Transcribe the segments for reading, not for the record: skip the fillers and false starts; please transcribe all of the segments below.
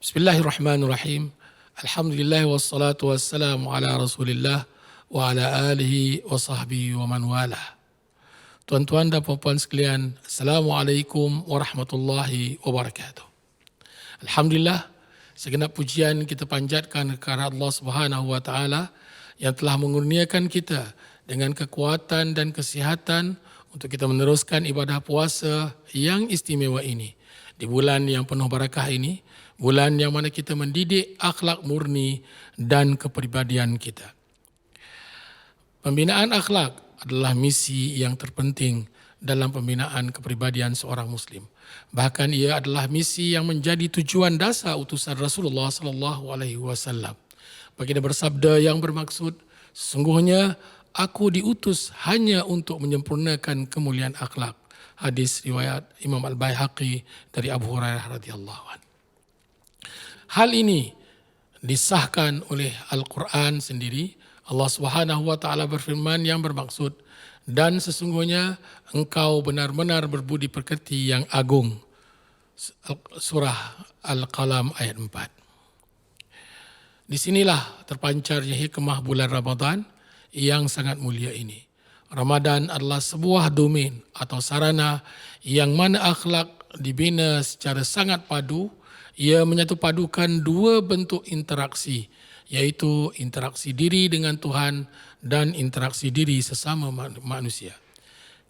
Bismillahirrahmanirrahim. Alhamdulillah wassalatu wassalamu ala Rasulillah wa ala alihi wa sahbihi wa man walah. Tuan-tuan dan puan-puan sekalian, Assalamualaikum warahmatullahi wabarakatuh. Alhamdulillah, segenap pujian kita panjatkan kepada Allah Subhanahu wa taala yang telah mengurniakan kita dengan kekuatan dan kesihatan untuk kita meneruskan ibadah puasa yang istimewa ini. Di bulan yang penuh barakah ini, bulan yang mana kita mendidik akhlak murni dan kepribadian kita. Pembinaan akhlak adalah misi yang terpenting dalam pembinaan kepribadian seorang Muslim. Bahkan ia adalah misi yang menjadi tujuan dasar utusan Rasulullah sallallahu alaihi wasallam. Baginda bersabda yang bermaksud, sesungguhnya aku diutus hanya untuk menyempurnakan kemuliaan akhlak. Hadis riwayat Imam Al-Baihaqi dari Abu Hurairah radhiyallahu anhu. Hal ini disahkan oleh Al-Quran sendiri. Allah Subhanahu wa taala berfirman yang bermaksud, dan sesungguhnya engkau benar-benar berbudi pekerti yang agung. Surah Al-Qalam ayat 4. Di sinilah terpancarnya hikmah bulan Ramadan yang sangat mulia ini. Ramadan adalah sebuah domain atau sarana yang mana akhlak dibina secara sangat padu. Ia menyatupadukan dua bentuk interaksi, iaitu interaksi diri dengan Tuhan dan interaksi diri sesama manusia.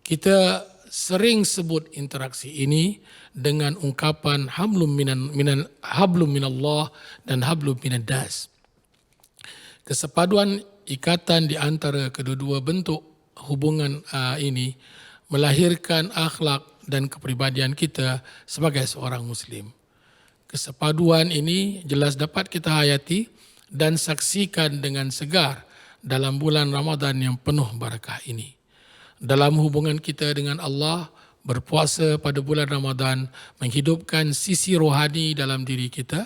Kita sering sebut interaksi ini dengan ungkapan hablum minallah dan hablum minaddas. Kesepaduan ikatan di antara kedua-dua bentuk hubungan ini melahirkan akhlak dan kepribadian kita sebagai seorang Muslim. Kesepaduan ini jelas dapat kita hayati dan saksikan dengan segar dalam bulan Ramadan yang penuh barakah ini. Dalam hubungan kita dengan Allah, berpuasa pada bulan Ramadan menghidupkan sisi rohani dalam diri kita.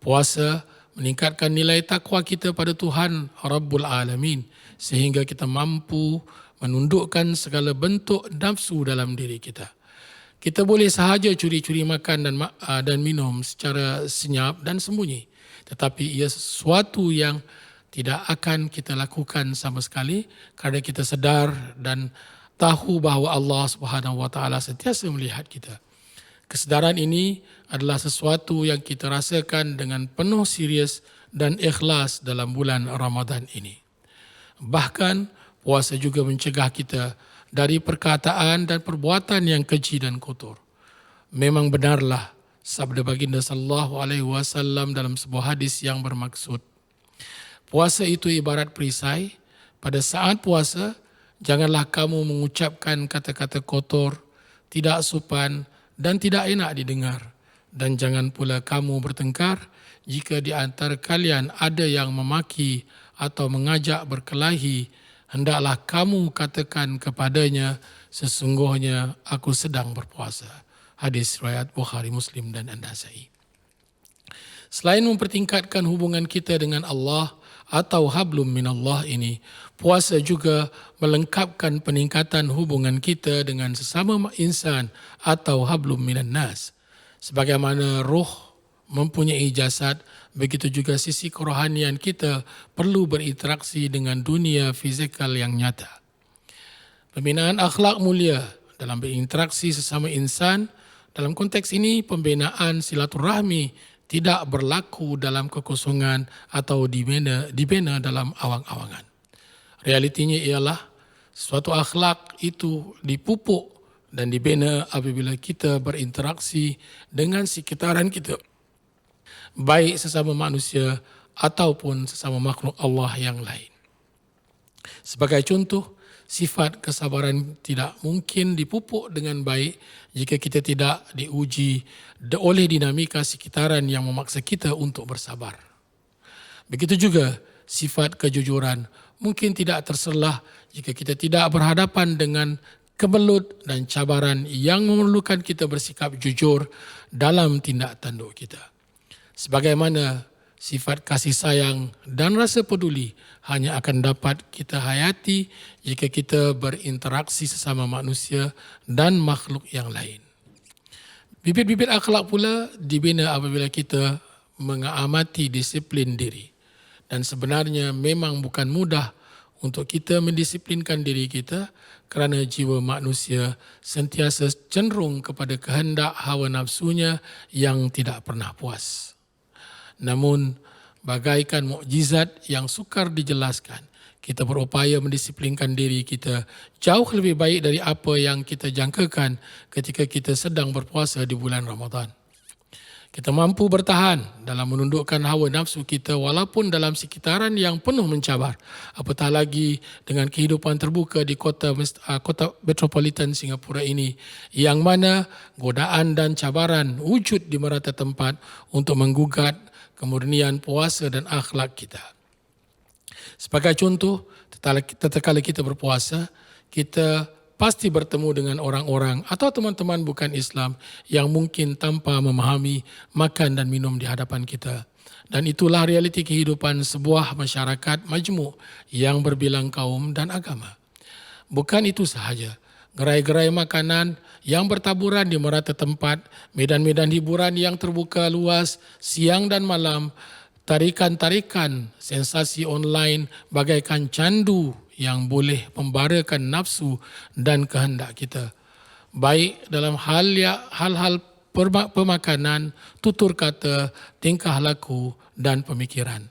Puasa meningkatkan nilai takwa kita pada Tuhan Rabbul Alamin sehingga kita mampu menundukkan segala bentuk nafsu dalam diri kita. Kita boleh sahaja curi-curi makan dan minum secara senyap dan sembunyi. Tetapi ia sesuatu yang tidak akan kita lakukan sama sekali kerana kita sedar dan tahu bahawa Allah Subhanahu wa taala sentiasa melihat kita. Kesedaran ini adalah sesuatu yang kita rasakan dengan penuh serius dan ikhlas dalam bulan Ramadan ini. Bahkan puasa juga mencegah kita dari perkataan dan perbuatan yang keji dan kotor. Memang benarlah sabda baginda sallallahu alaihi wasallam dalam sebuah hadis yang bermaksud, puasa itu ibarat perisai. Pada saat puasa, janganlah kamu mengucapkan kata-kata kotor, tidak sopan dan tidak enak didengar. Dan jangan pula kamu bertengkar jika di antara kalian ada yang memaki atau mengajak berkelahi, hendaklah kamu katakan kepadanya, sesungguhnya aku sedang berpuasa. Hadis riwayat Bukhari, Muslim dan An-Nasa'i. Selain mempertingkatkan hubungan kita dengan Allah atau hablum minallah ini, puasa juga melengkapkan peningkatan hubungan kita dengan sesama insan atau hablum minan nas. Sebagaimana roh mempunyai jasad, begitu juga sisi kerohanian kita perlu berinteraksi dengan dunia fizikal yang nyata. Pembinaan akhlak mulia dalam berinteraksi sesama insan, dalam konteks ini pembinaan silaturahmi tidak berlaku dalam kekosongan atau dibina dalam awang-awangan. Realitinya ialah suatu akhlak itu dipupuk dan dibina apabila kita berinteraksi dengan sekitaran kita, baik sesama manusia ataupun sesama makhluk Allah yang lain. Sebagai contoh, sifat kesabaran tidak mungkin dipupuk dengan baik jika kita tidak diuji oleh dinamika sekitaran yang memaksa kita untuk bersabar. Begitu juga sifat kejujuran mungkin tidak terselah jika kita tidak berhadapan dengan kebelut dan cabaran yang memerlukan kita bersikap jujur dalam tindak tanduk kita. Sebagaimana sifat kasih sayang dan rasa peduli hanya akan dapat kita hayati jika kita berinteraksi sesama manusia dan makhluk yang lain. Bibit-bibit akhlak pula dibina apabila kita mengamati disiplin diri. Dan sebenarnya memang bukan mudah untuk kita mendisiplinkan diri kita kerana jiwa manusia sentiasa cenderung kepada kehendak hawa nafsunya yang tidak pernah puas. Namun, bagaikan mukjizat yang sukar dijelaskan, kita berupaya mendisiplinkan diri kita jauh lebih baik dari apa yang kita jangkakan ketika kita sedang berpuasa di bulan Ramadan. Kita mampu bertahan dalam menundukkan hawa nafsu kita walaupun dalam sekitaran yang penuh mencabar. Apatah lagi dengan kehidupan terbuka di kota metropolitan Singapura ini, yang mana godaan dan cabaran wujud di merata tempat untuk menggugat kemurnian puasa dan akhlak kita. Sebagai contoh, tatkala kita berpuasa, kita pasti bertemu dengan orang-orang atau teman-teman bukan Islam yang mungkin tanpa memahami makan dan minum di hadapan kita. Dan itulah realiti kehidupan sebuah masyarakat majmuk yang berbilang kaum dan agama. Bukan itu sahaja, gerai-gerai makanan yang bertaburan di merata tempat, medan-medan hiburan yang terbuka luas siang dan malam, tarikan-tarikan sensasi online bagaikan candu yang boleh membarakan nafsu dan kehendak kita. Baik dalam hal-hal pemakanan, tutur kata, tingkah laku dan pemikiran.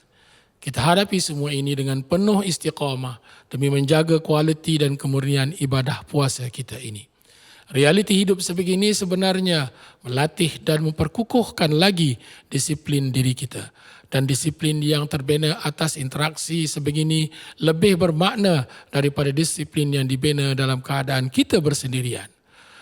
Kita hadapi semua ini dengan penuh istiqamah demi menjaga kualiti dan kemurnian ibadah puasa kita ini. Realiti hidup sebegini sebenarnya melatih dan memperkukuhkan lagi disiplin diri kita. Dan disiplin yang terbina atas interaksi sebegini lebih bermakna daripada disiplin yang dibina dalam keadaan kita bersendirian.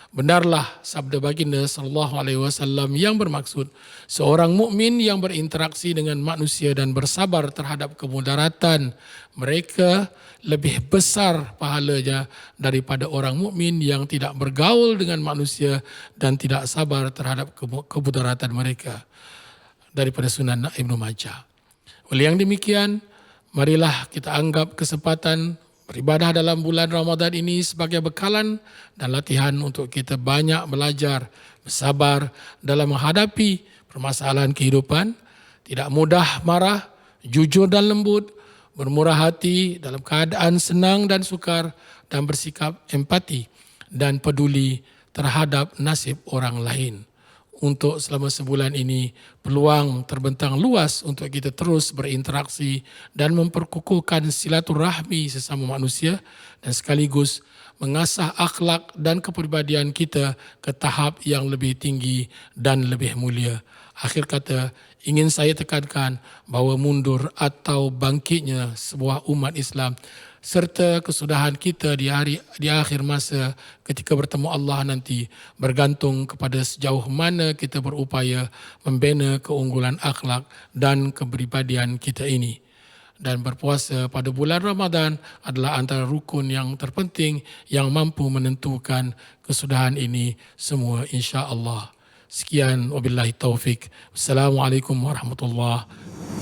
Benarlah sabda baginda sallallahu alaihi wasallam yang bermaksud seorang mukmin yang berinteraksi dengan manusia dan bersabar terhadap kemudaratan mereka lebih besar pahalanya daripada orang mukmin yang tidak bergaul dengan manusia dan tidak sabar terhadap kemudaratan mereka, daripada Sunan Ibnu Majah. Oleh yang demikian, marilah kita anggap kesempatan beribadah dalam bulan Ramadan ini sebagai bekalan dan latihan untuk kita banyak belajar, bersabar dalam menghadapi permasalahan kehidupan, tidak mudah marah, jujur dan lembut, bermurah hati dalam keadaan senang dan sukar, dan bersikap empati dan peduli terhadap nasib orang lain. Untuk selama sebulan ini, peluang terbentang luas untuk kita terus berinteraksi dan memperkukuhkan silaturahmi sesama manusia dan sekaligus mengasah akhlak dan kepribadian kita ke tahap yang lebih tinggi dan lebih mulia. Akhir kata, ingin saya tekankan bahawa mundur atau bangkitnya sebuah umat Islam serta kesudahan kita di akhir masa ketika bertemu Allah nanti bergantung kepada sejauh mana kita berupaya membina keunggulan akhlak dan kepribadian kita ini. Dan berpuasa pada bulan Ramadan adalah antara rukun yang terpenting yang mampu menentukan kesudahan ini semua, insya-Allah. Sekian, wabillahi taufik. Wassalamualaikum warahmatullahi wabarakatuh.